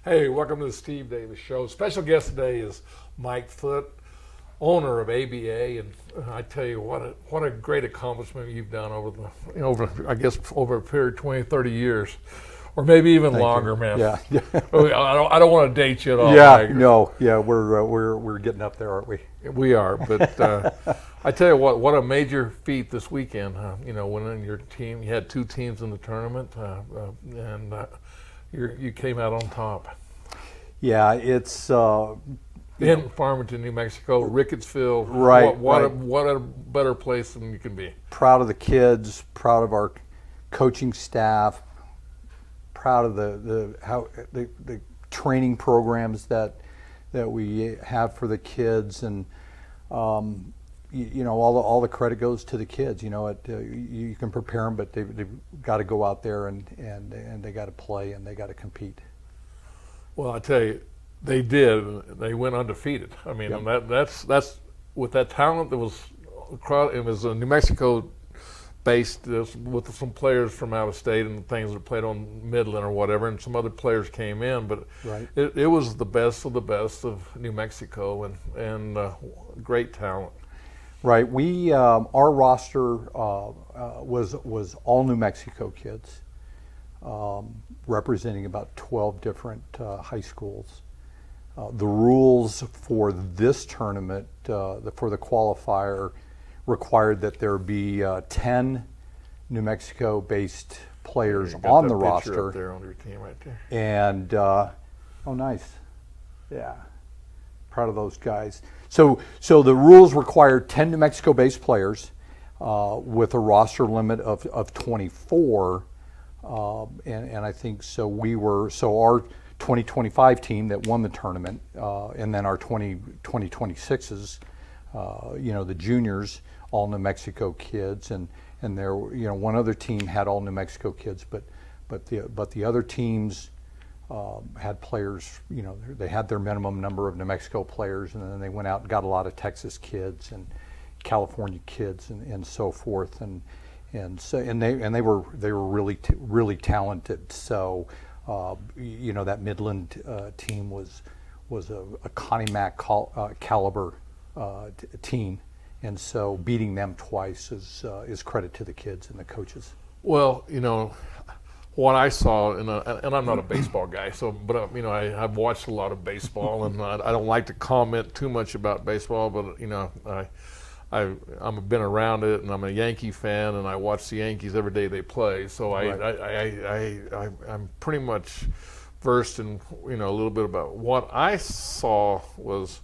Hey, welcome to the Steve Davis Show. Special guest today is Mike Foote, owner of ABA, and I tell you what a great accomplishment you've done over a period of 20, 30 years, or maybe even longer, man. Yeah. I don't want to date you at all. Yeah, Mike. no, yeah, we're getting up there, aren't we? We are, but I tell you what a major feat this weekend. Winning your team, you had two teams in the tournament, and you came out on top. Yeah, it's in Farmington, New Mexico, Rickettsville. Right. What a better place than you can be. Proud of the kids, proud of our coaching staff, proud of the training programs that we have for the kids, and all the credit goes to the kids. You can prepare them, but they've got to go out there and they got to play and they got to compete. Well, I tell you, they did. They went undefeated. I mean, yep. that's with that talent that was across. It was New Mexico based with some players from out of state and things that played on Midland or whatever, and some other players came in. But right. it was the best of the best of New Mexico and great talent. Right. We our roster was all New Mexico kids, representing about 12 different high schools. The rules for this tournament, for the qualifier, required that there be 10 New Mexico-based players on the roster. Up there on your team right there. And oh, nice, yeah, proud of those guys. So the rules required 10 New Mexico-based players with a roster limit of 24, and I think so. Our 2025 team that won the tournament, and then our 2026s, the juniors, all New Mexico kids, and there, one other team had all New Mexico kids, but the other teams had players. They had their minimum number of New Mexico players, and then they went out and got a lot of Texas kids and California kids and so forth, and they were really talented. So that Midland team was a Connie Mack caliber team, and so beating them twice is credit to the kids and the coaches. Well, what I saw, and I'm not a baseball guy, but I've watched a lot of baseball, and I don't like to comment too much about baseball, but I've been around it, and I'm a Yankee fan, and I watch the Yankees every day they play. So right. I'm pretty much versed in a little bit about what I saw was,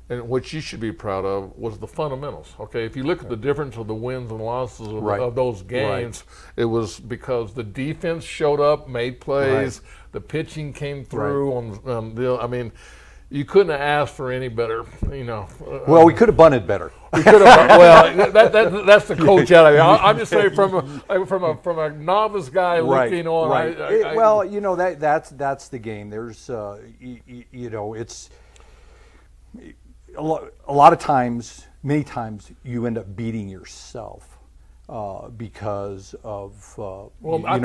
and what you should be proud of, was the fundamentals. Okay, if you look at the difference of the wins and losses of those games, it was because the defense showed up, made plays, the pitching came through on you couldn't have asked for any better, Well, we could have bunted better. We could have. Well, that's the coach out of it. I'm just saying from a novice guy looking on. Right. That's the game. There's it's a lot of times, many times you end up beating yourself. Because of I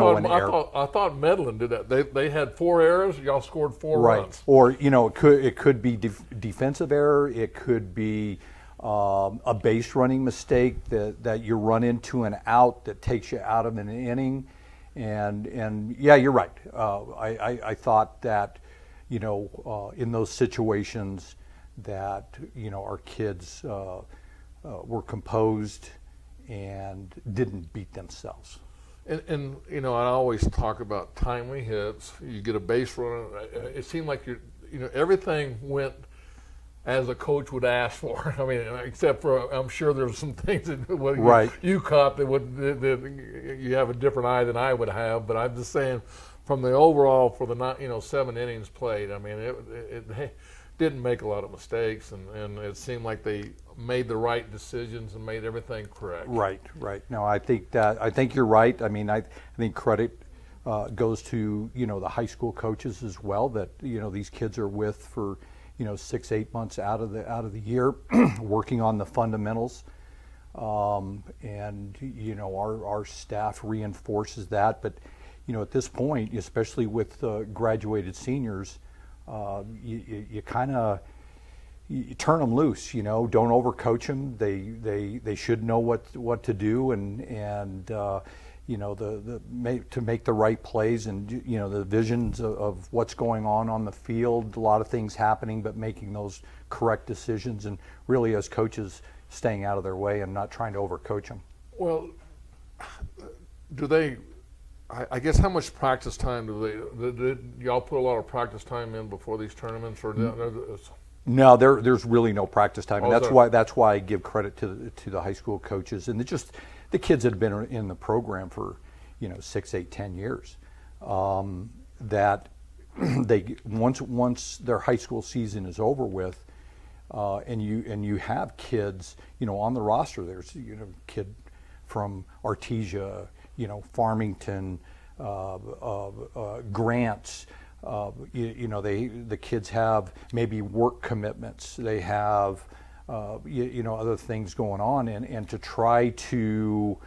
thought Midland did that. They had 4 errors. Y'all scored 4 runs. Or it could be defensive error. It could be a base running mistake that you run into an out that takes you out of an inning. And yeah, you're right. I thought that in those situations that our kids were composed and didn't beat themselves. And I always talk about timely hits. You get a base runner. It seemed like everything went as a coach would ask for. I mean, except for I'm sure there's some things that you caught that you have a different eye than I would have. But I'm just saying, from the overall for the 7 innings played, I mean it didn't make a lot of mistakes, and it seemed like they made the right decisions and made everything correct. Right. No, I think you're right. I mean, I think credit goes to the high school coaches as well, that these kids are with for 6-8 months out of the year, working on the fundamentals, and our staff reinforces that. But at this point, especially with graduated seniors, you kind of you turn them loose. Don't overcoach them. They should know what to do and to make the right plays and the visions of what's going on the field. A lot of things happening, but making those correct decisions and really as coaches staying out of their way and not trying to overcoach them. Well, do they? I guess how much practice time do y'all put a lot of practice time in before these tournaments, or no? There's really no practice time, and Oh, that's why I give credit to the high school coaches and the kids that have been in the program for 6, 8, 10 years. That they once their high school season is over with, and you have kids on the roster. There's kid from Artesia, Farmington, Grants. The kids have maybe work commitments. They have other things going on, and to try to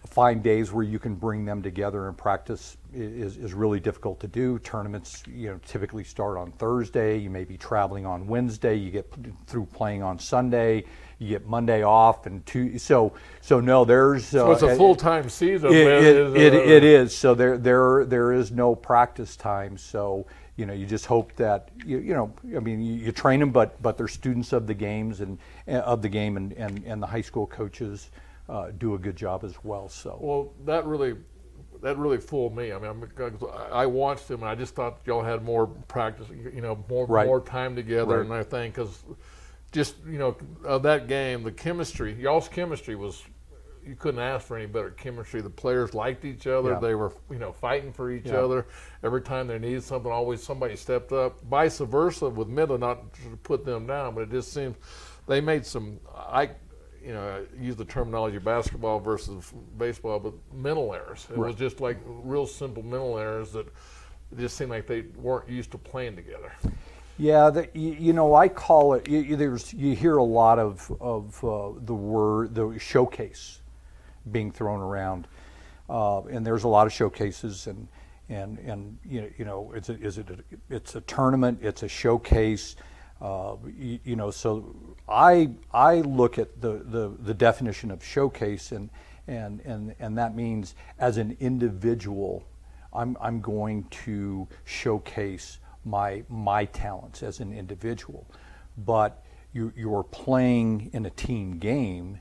find days where you can bring them together and practice is really difficult to do. Tournaments typically start on Thursday. You may be traveling on Wednesday. You get through playing on Sunday. You get Monday off and so no, there's so it's a full-time season. It is. So there is no practice time. So you just hope that you train them, but they're students of the games and of the game, and the high school coaches do a good job as well. So well, that really fooled me. I mean, I watched them and I just thought y'all had more practice, more time together and everything, because just of that game, the chemistry, y'all's chemistry was. You couldn't ask for any better chemistry. The players liked each other. Yeah. They were, fighting for each other. Every time they needed something, always somebody stepped up. Vice versa with Midland, not to put them down, but it just seems they made some. I use the terminology basketball versus baseball, but mental errors. It was just like real simple mental errors that it just seemed like they weren't used to playing together. Yeah, I call it. You hear a lot of the showcase being thrown around, and there's a lot of showcases, and it's a tournament, it's a showcase, So I look at the definition of showcase, and that means as an individual, I'm going to showcase my talents as an individual, but you're playing in a team game,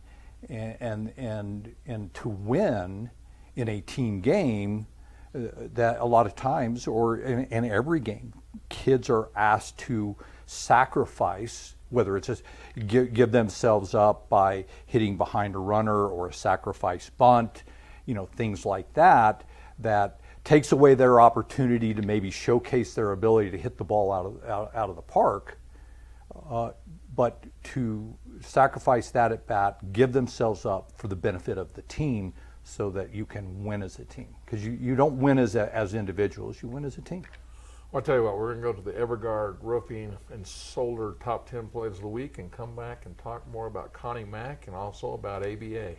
and to win in a team game, that a lot of times, or in every game, kids are asked to sacrifice, whether it's just give themselves up by hitting behind a runner or a sacrifice bunt, things like that takes away their opportunity to maybe showcase their ability to hit the ball out of the park, but to sacrifice that at bat, give themselves up for the benefit of the team, so that you can win as a team. Because you don't win as individuals, you win as a team. Well, I'll tell you what, we're going to go to the Evergard Roofing and Solar Top 10 Plays of the Week and come back and talk more about Connie Mack and also about ABA.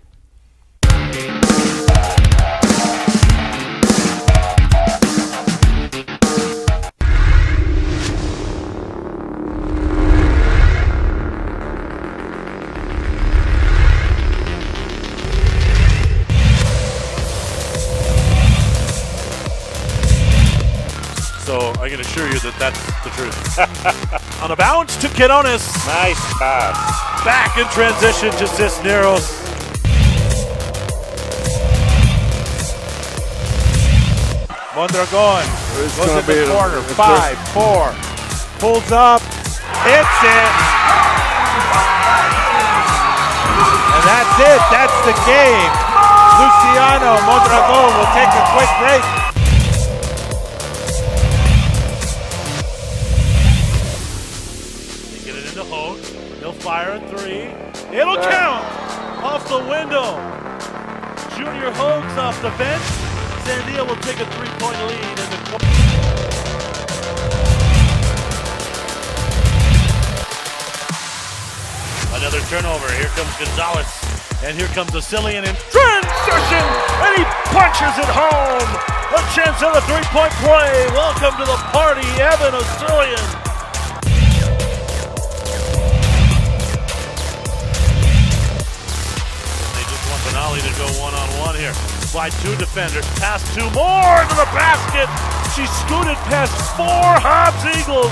So I can assure you that that's the truth. On a bounce to Quirones. Nice pass. Back in transition to Cisneros. Mondragon goes in the corner. 5-4. Pulls up. Hits it. And that's it. That's the game. Luciano Mondragon will take a quick break. He'll fire a three. It'll count off the window. Junior Hogues off the bench. Sandia will take a 3-point lead in the quarter. Another turnover. Here comes Gonzalez. And here comes Asilian in transition. And he punches punches it home. A chance at a three-point play. Welcome to the party, Evan Australian. They just want Benali to go one-on-one here. By two defenders, pass two more into the basket. She scooted past four Hobbs Eagles.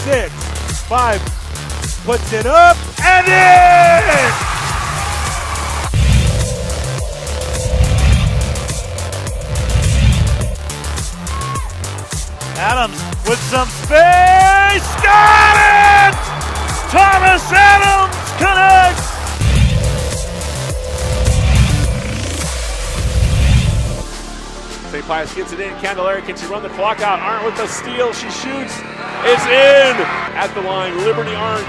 Six, five, puts it up and in! Adams with some space, got it! Thomas Adams connects! St. Pius gets it in. Candelaria, can she run the clock out? Arndt with the steal. She shoots. It's in at the line. Liberty Arndt.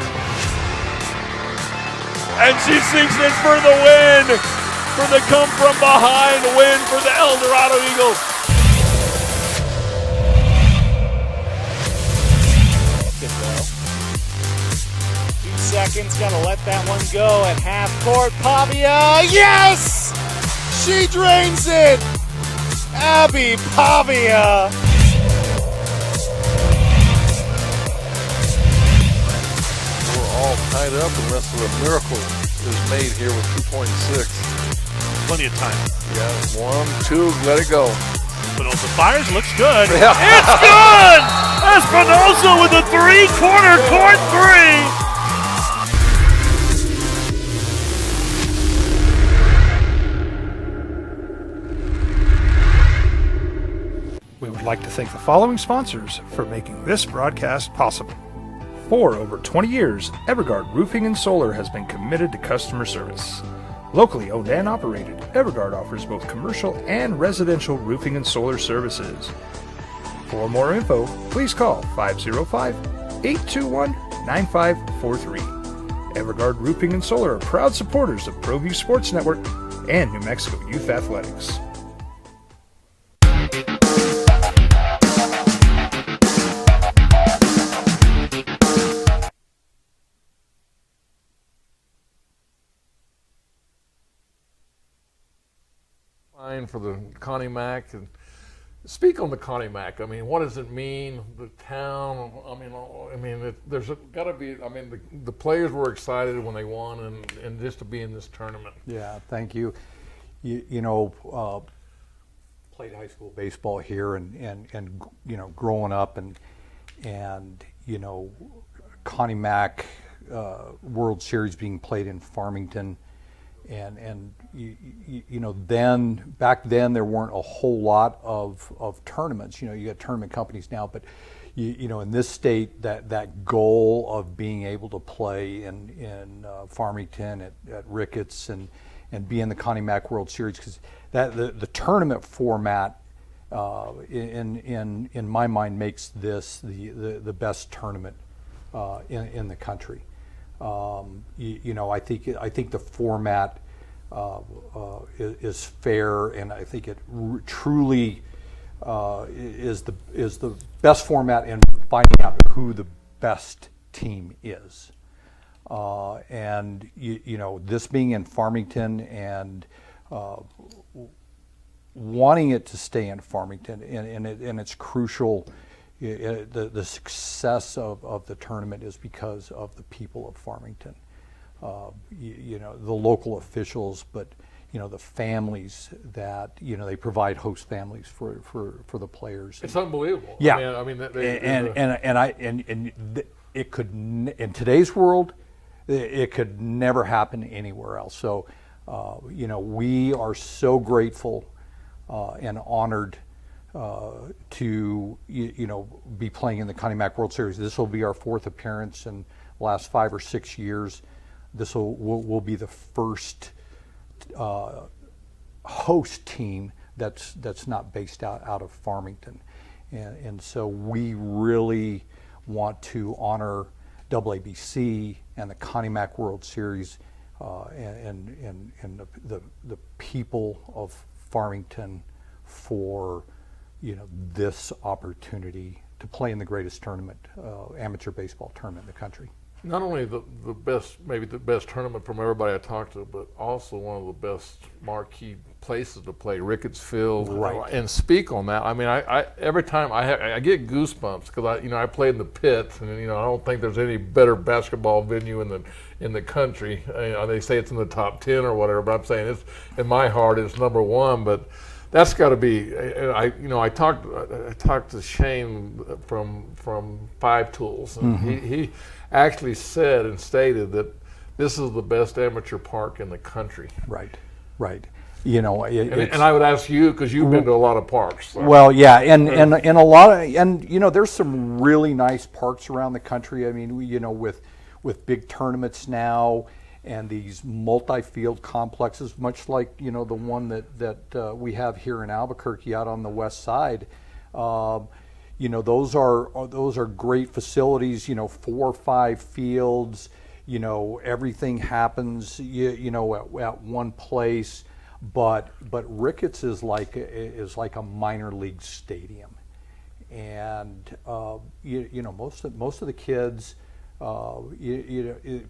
And she sinks in for the win. For the come from behind win for the El Dorado Eagles. Seconds, gonna let that one go at half court. Pavia, yes! She drains it! Abby Pavia. We're all tied up unless a miracle is made here with 2.6. Plenty of time. Yeah, 1, 2, let it go. Espinosa fires, looks good. Yeah. It's good! Espinosa with a three-quarter court three! We would like to thank the following sponsors for making this broadcast possible. For over 20 years, Evergard Roofing and Solar has been committed to customer service. Locally owned and operated, Evergard offers both commercial and residential roofing and solar services. For more info, please call 505-821-9543. Evergard Roofing and Solar are proud supporters of ProView Sports Network and New Mexico Youth Athletics. For the Connie Mack, and speak on the Connie Mack. I mean, what does it mean? The town. There's got to be. I mean, the players were excited when they won, and just to be in this tournament. Yeah, thank you. Played high school baseball here, and growing up, and Connie Mack World Series being played in Farmington. And back then there weren't a whole lot of tournaments. You got tournament companies now, but in this state, that goal of being able to play in Farmington at Ricketts and be in the Connie Mack World Series, because the tournament format in my mind makes this the best tournament in the country. I think the format is fair, and I think it truly is the best format in finding out who the best team is. This being in Farmington and wanting it to stay in Farmington, and it's crucial. The success of the tournament is because of the people of Farmington, the local officials, but the families that they provide host families for the players. It's unbelievable. Yeah, it could in today's world, it could never happen anywhere else. So, we are so grateful and honored to be playing in the Connie Mack World Series. This will be our fourth appearance in the last 5 or 6 years. This will be the first host team that's not based out of Farmington, and so we really want to honor WABC and the Connie Mack World Series and the people of Farmington for this opportunity to play in the greatest tournament, amateur baseball tournament in the country. not only the best, maybe the best tournament from everybody I talked to, but also one of the best marquee places to play, Ricketts Field. Right. And speak on that. I mean, I every time I get goosebumps because I played in the pit, and I don't think there's any better basketball venue in the country. They say it's in the top 10 or whatever, but I'm saying it's in my heart it's number one. But that's got to be. I talked to Shane from Five Tools, and he actually said and stated that this is the best amateur park in the country. Right. And I would ask you, because you've been to a lot of parks. So. Well, yeah, and a lot of, there's some really nice parks around the country. I mean, with big tournaments now and these multi-field complexes, much like the one that we have here in Albuquerque out on the west side. Those are great facilities. 4 or 5 fields. Everything happens. At one place. But Ricketts is like a minor league stadium, and most of the kids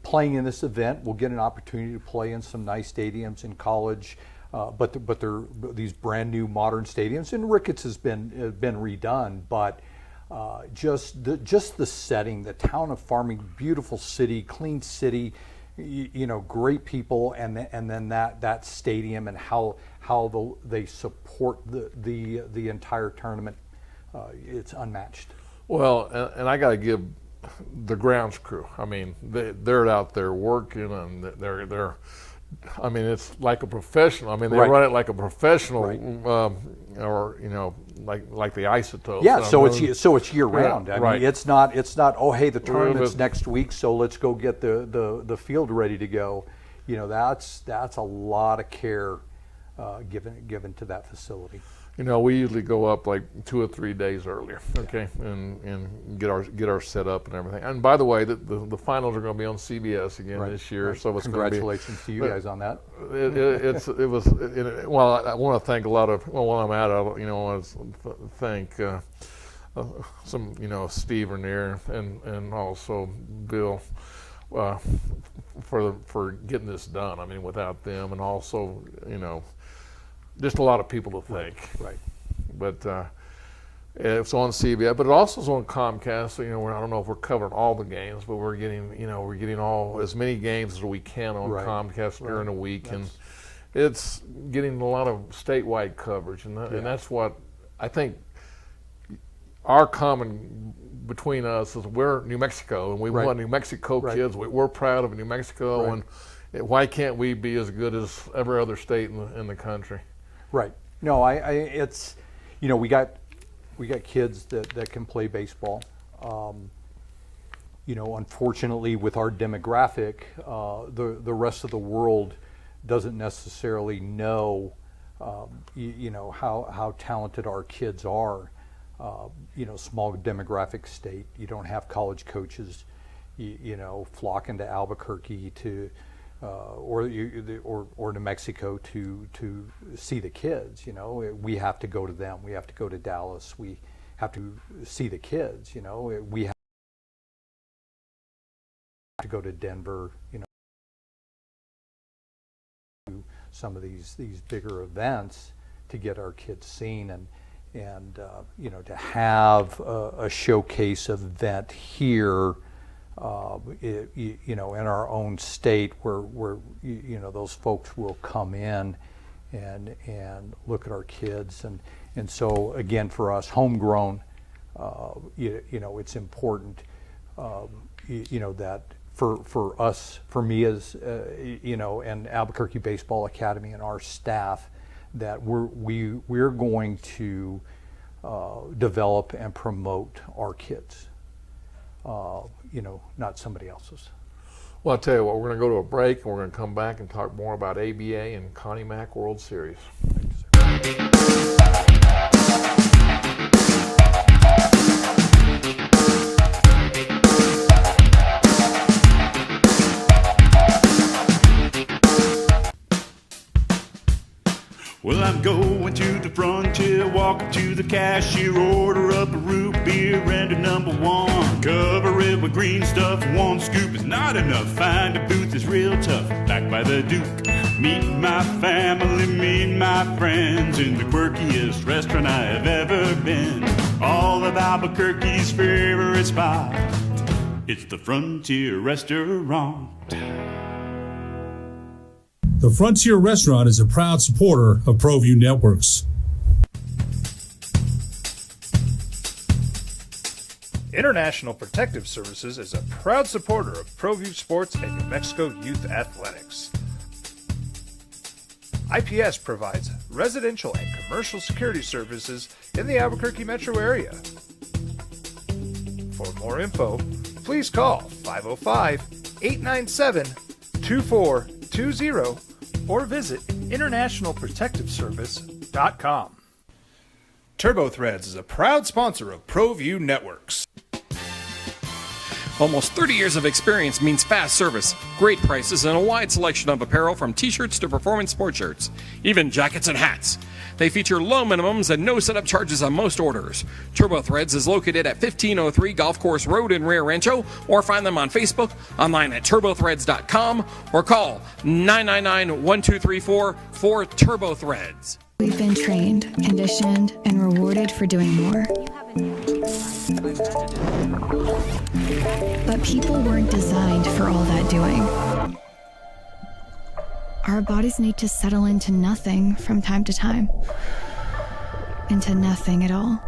playing in this event will get an opportunity to play in some nice stadiums in college, but they're these brand new modern stadiums. And Ricketts has been redone, but just the setting, the town of Farming, beautiful city, clean city. Great people, and then that stadium and how they support the entire tournament, it's unmatched. Well, and I got to give the grounds crew. I mean, they're out there working, and they're. I mean, it's like a professional. I mean, they run it like a professional, or like the Isotopes. Yeah, so it's year round. Yeah, I mean, it's not. Oh, hey, the tournament's next week, so let's go get the field ready to go. That's a lot of care given to that facility. We usually go up like 2 or 3 days earlier, okay, and get our set up and everything. And by the way, the finals are going to be on CBS again this year, so it's congratulations to you guys on that. Well, I want to thank a lot of. Well, while I'm at it, I want to thank some, Steve Renier and also Bill for getting this done. I mean, without them, and also just a lot of people to thank. Right. But it's on CBS, but it also is on Comcast. So I don't know if we're covering all the games, but we're getting as many games as we can on Comcast during the week, and it's getting a lot of statewide coverage, and that's what I think. Our common between us is we're New Mexico, and we want New Mexico kids. We're proud of New Mexico, and why can't we be as good as every other state in the country? Right. No, it's we got kids that can play baseball. Unfortunately, with our demographic, the rest of the world doesn't necessarily know, how talented our kids are. Small demographic state. You don't have college coaches, flocking to Albuquerque to. Or New Mexico to see the kids. We have to go to them. We have to go to Dallas. We have to see the kids. We have to go to Denver. Some of these bigger events to get our kids seen, and to have a showcase event here. In our own state, where those folks will come in and look at our kids, and so again for us, homegrown, it's important, that for us, for me as and Albuquerque Baseball Academy and our staff, that we're going to develop and promote our kids. Not somebody else's. Well, I'll tell you what, we're going to go to a break, and we're going to come back and talk more about ABA and Connie Mack World Series. Well, I'm going to the frontier. walk up to the cashier, order up a root beer and a number one. Cover it with green stuff, one scoop is not enough. Find a booth is real tough, back by the Duke. Meet my family, meet my friends in the quirkiest restaurant I have ever been. All of Albuquerque's favorite spot, it's the Frontier Restaurant. The Frontier Restaurant is a proud supporter of ProView Networks. International Protective Services is a proud supporter of ProView Sports and New Mexico Youth Athletics. IPS provides residential and commercial security services in the Albuquerque metro area. For more info, please call 505-897-2420 or visit internationalprotectiveservice.com. Turbo Threads is a proud sponsor of ProView Networks. Almost 30 years of experience means fast service, great prices, and a wide selection of apparel from t-shirts to performance sport shirts, even jackets and hats. They feature low minimums and no setup charges on most orders. Turbo Threads is located at 1503 Golf Course Road in Rio Rancho, or find them on Facebook, online at turbothreads.com, or call 999-1234 for Turbo Threads. We've been trained, conditioned, and rewarded for doing more. But people weren't designed for all that doing. Our bodies need to settle into nothing from time to time. Into nothing at all.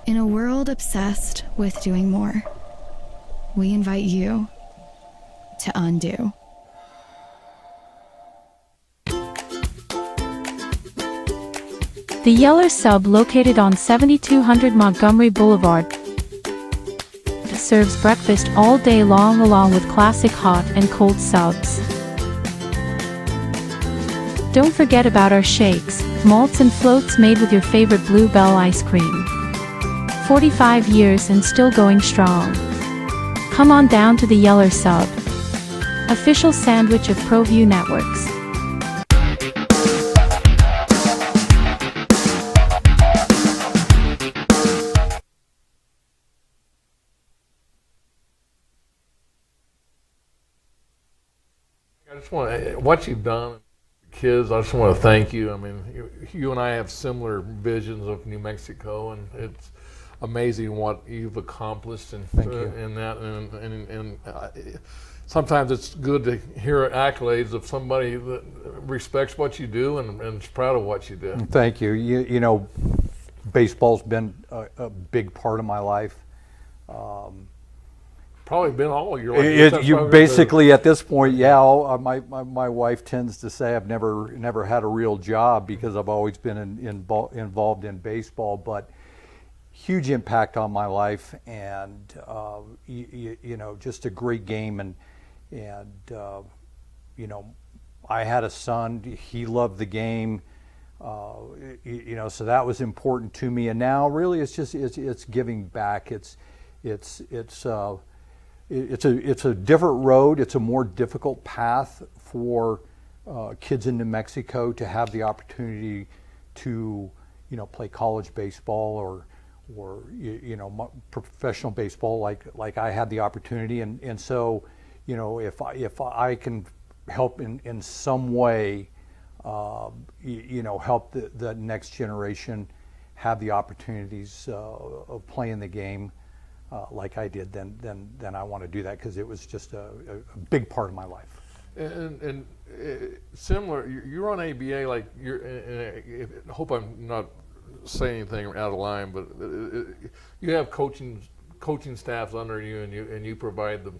In a world obsessed with doing more, we invite you to undo. The Yeller Sub, located on 7200 Montgomery Boulevard, serves breakfast all day long along with classic hot and cold subs. Don't forget about our shakes, malts and floats made with your favorite Bluebell ice cream. 45 years and still going strong. Come on down to the Yeller Sub, official sandwich of ProView Networks. I just want to, what you've done, kids, I just want to thank you. I mean, you and I have similar visions of New Mexico, and it's amazing what you've accomplished in that. And sometimes it's good to hear accolades of somebody that respects what you do and is proud of what you do. Thank you. You know, baseball's been a big part of my life. Probably been all your life. You basically at this point, yeah. My wife tends to say I've never had a real job because I've always been involved in baseball, but huge impact on my life, and you know, just a great game, and you know, I had a son. He loved the game. You know, so that was important to me, and now really it's just it's giving back. It's a different road. It's a more difficult path for kids in New Mexico to have the opportunity to, you know, play college baseball or you know, professional baseball like I had the opportunity. And so, you know, if I can help in some way, you know, help the next generation have the opportunities of playing the game like I did, then I want to do that, because it was just a big part of my life. And similar, you're on ABA, like I hope I'm not saying anything out of line, but you have coaching staffs under you, and you provide them.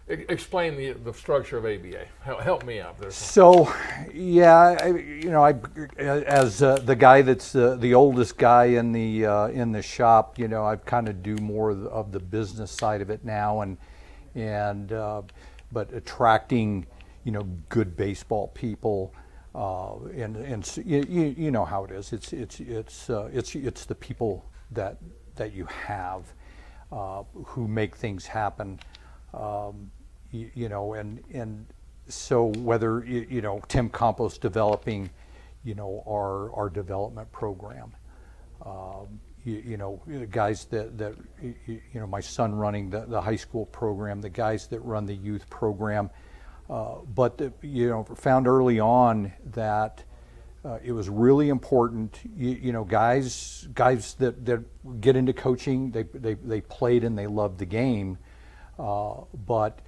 Explain the structure of ABA. Help me out there. So, yeah, you know, as the guy that's the oldest guy in the shop, you know, I kind of do more of the business side of it now, but attracting, you know, good baseball people, and you know how it is. It's the people that you have who make things happen. You know, and so whether, you know, Tim Campos developing, our development program. Guys that my son running the high school program, the guys that run the youth program, but found early on that it was really important. Guys that get into coaching, they played and they loved the game, but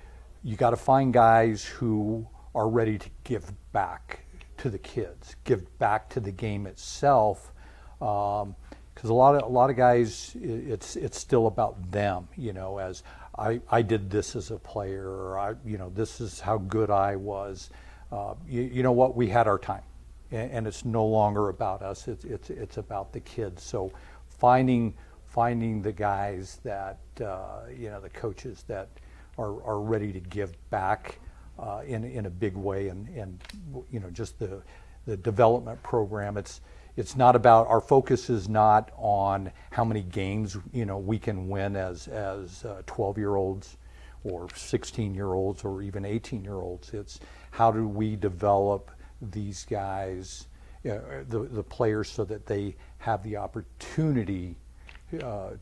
you got to find guys who are ready to give back to the kids, give back to the game itself. Because a lot of guys, it's still about them. As I did this as a player, or this is how good I was. You know what? We had our time, and it's no longer about us. It's about the kids. So finding the guys that the coaches that are ready to give back in a big way, and just the development program. It's not about, our focus is not on how many games we can win as 12-year-olds or 16-year-olds or even 18-year-olds. It's how do we develop these guys, the players, so that they have the opportunity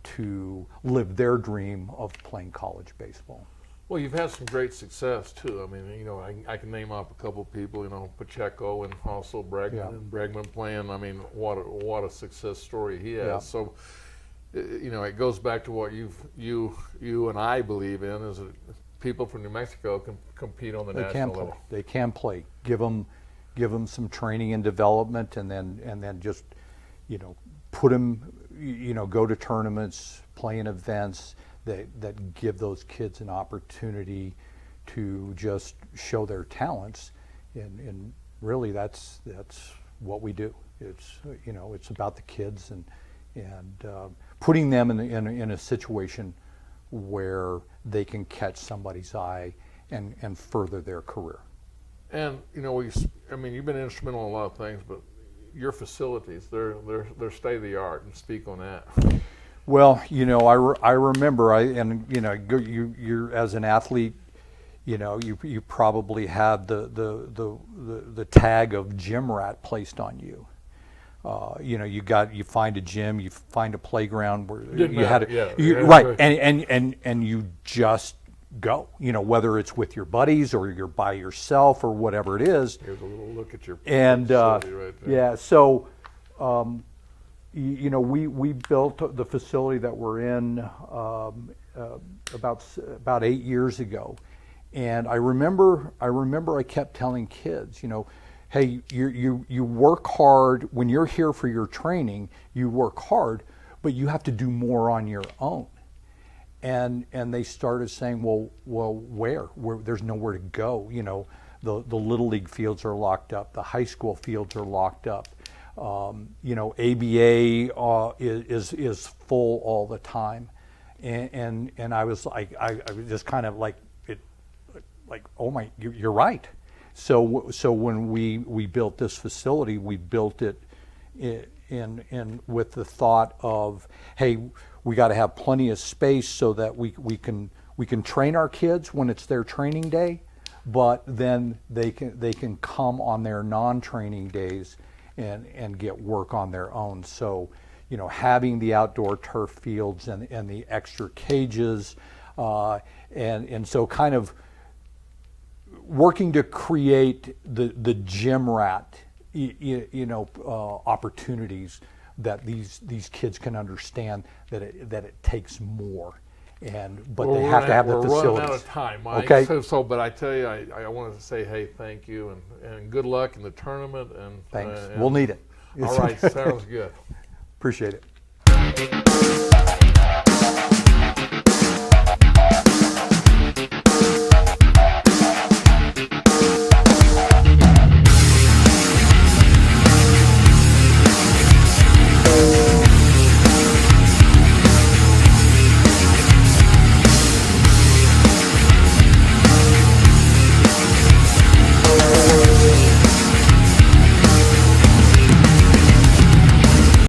to live their dream of playing college baseball. Well, you've had some great success too. I mean, I can name off a couple of people. Pacheco and also Bregman. Yeah. And Bregman playing. I mean, what a success story he has. Yeah. So, it goes back to what you and I believe in, is that people from New Mexico can compete on the national level. They can play. Give them some training and development, and then just put them. Go to tournaments, play in events that give those kids an opportunity to just show their talents, and really that's what we do. It's about the kids and putting them in a situation where they can catch somebody's eye and further their career. And you've been instrumental in a lot of things, but your facilities, they're state of the art, and speak on that. Well, I remember, you're as an athlete, you probably had the tag of gym rat placed on you. You find a gym, you find a playground where right, and you just go. Whether it's with your buddies or you're by yourself or whatever it is. Here's a little look at your facility right there. Yeah, so. We built the facility that we're in about 8 years ago, and I remember I kept telling kids, hey, you work hard when you're here for your training. You work hard, but you have to do more on your own. And they started saying, well, where? There's nowhere to go. The little league fields are locked up. The high school fields are locked up. ABA is full all the time, and I was like, I was just kind of like, oh my, you're right. So when we built this facility, we built it in with the thought of, hey, we got to have plenty of space so that we can train our kids when it's their training day, but then they can come on their non-training days and get work on their own. So, having the outdoor turf fields and the extra cages, and so kind of working to create the gym rat, opportunities that these kids can understand that it takes more. But they have to have the facilities. We're running out of time, Mike. Okay. But I tell you, I wanted to say, hey, thank you, and good luck in the tournament. And thanks. We'll need it. All right, sounds good. Appreciate it.